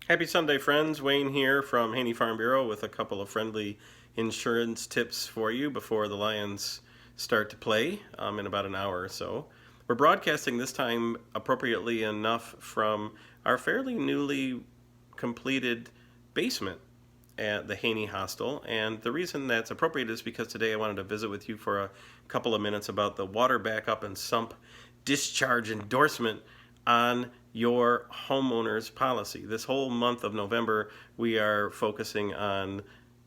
Happy Sunday, friends. Wayne here from Haney Farm Bureau with a couple of friendly insurance tips for you before the Lions start to play in about an hour or so. We're broadcasting this time appropriately enough from our fairly newly completed basement at the Haney Hostel, and the reason that's appropriate is because today I wanted to visit with you for a couple of minutes about the water backup and sump discharge endorsement on your homeowner's policy. This whole month of November, we are focusing on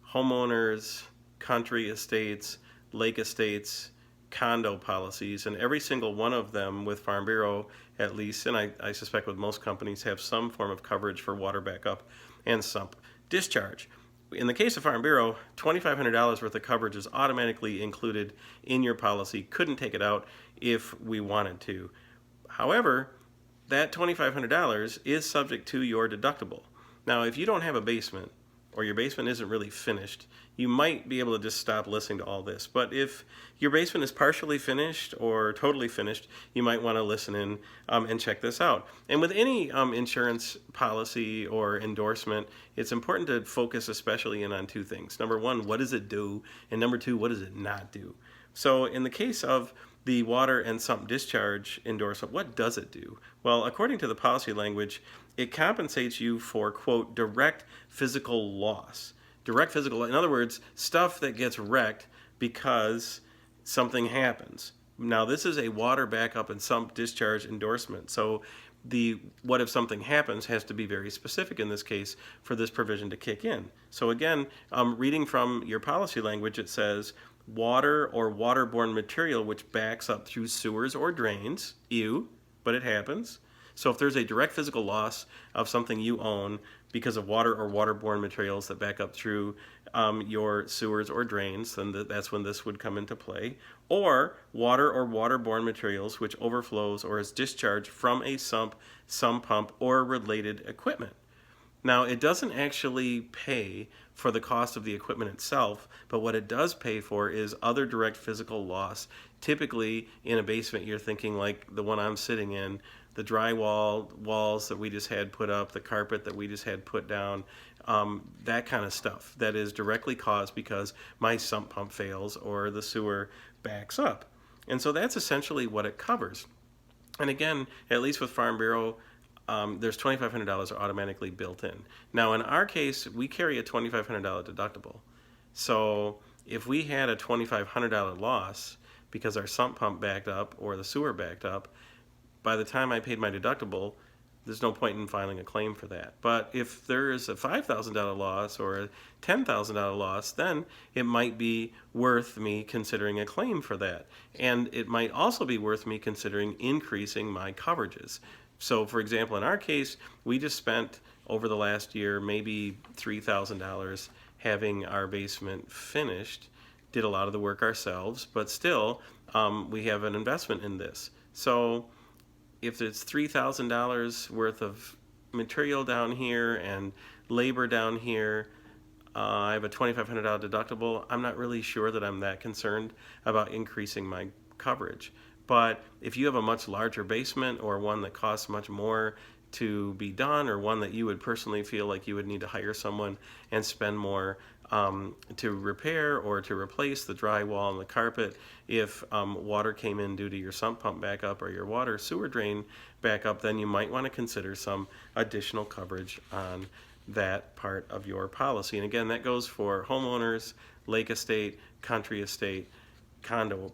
homeowners, country estates, lake estates, condo policies, and every single one of them with Farm Bureau, at least, and I suspect with most companies, have some form of coverage for water backup and sump discharge. In the case of Farm Bureau, $2,500 worth of coverage is automatically included in your policy. Couldn't take it out if we wanted to. However, that $2,500 is subject to your deductible. Now, if you don't have a basement, or your basement isn't really finished, you might be able to just stop listening to all this. But if your basement is partially finished or totally finished, you might want to listen in and check this out. And with any insurance policy or endorsement, it's important to focus especially in on two things. Number one, what does it do? And number two, what does it not do? So in the case of the water and sump discharge endorsement, what does it do? Well, according to the policy language, it compensates you for, quote, direct physical loss. Direct physical, in other words, stuff that gets wrecked because something happens. Now, this is a water backup and sump discharge endorsement. So the what if something happens has to be very specific in this case for this provision to kick in. So again, reading from your policy language, it says, water or waterborne material which backs up through sewers or drains, ew, but it happens. So if there's a direct physical loss of something you own because of water or waterborne materials that back up through your sewers or drains, then that's when this would come into play. Or water or waterborne materials which overflows or is discharged from a sump, sump pump, or related equipment. Now, it doesn't actually pay for the cost of the equipment itself, but what it does pay for is other direct physical loss. Typically, in a basement, you're thinking like the one I'm sitting in, the drywall walls that we just had put up, the carpet that we just had put down, that kind of stuff that is directly caused because my sump pump fails or the sewer backs up. And so that's essentially what it covers. And again, at least with Farm Bureau, there's $2,500 automatically built in. Now, in our case, we carry a $2,500 deductible. So if we had a $2,500 loss because our sump pump backed up or the sewer backed up, by the time I paid my deductible, there's no point in filing a claim for that. But if there is a $5,000 loss or a $10,000 loss, then it might be worth me considering a claim for that. And it might also be worth me considering increasing my coverages. So, for example, in our case, we just spent over the last year maybe $3,000 having our basement finished. Did a lot of the work ourselves, but still, we have an investment in this. So if it's $3,000 worth of material down here and labor down here, I have a $2,500 deductible, I'm not really sure that I'm that concerned about increasing my coverage. But if you have a much larger basement or one that costs much more to be done, or one that you would personally feel like you would need to hire someone and spend more to repair or to replace the drywall and the carpet, if water came in due to your sump pump backup or your water sewer drain backup, then you might want to consider some additional coverage on that part of your policy. And again, that goes for homeowners, lake estate, country estate, condo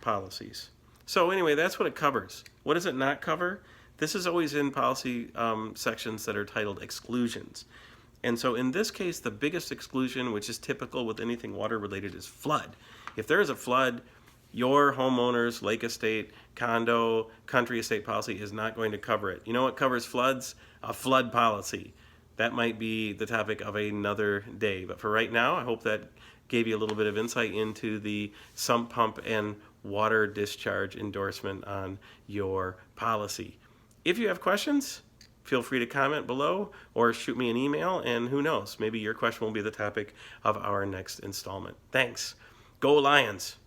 policies. So anyway, that's what it covers. What does it not cover? This is always in policy sections that are titled exclusions. And so in this case, the biggest exclusion, which is typical with anything water related, is flood. If there is a flood, your homeowner's lake estate, condo, country estate policy is not going to cover it. You know what covers floods? A flood policy. That might be the topic of another day. But for right now, I hope that gave you a little bit of insight into the sump pump and water discharge endorsement on your policy. If you have questions, feel free to comment below or shoot me an email, and who knows, maybe your question will be the topic of our next installment. Thanks. Go Lions!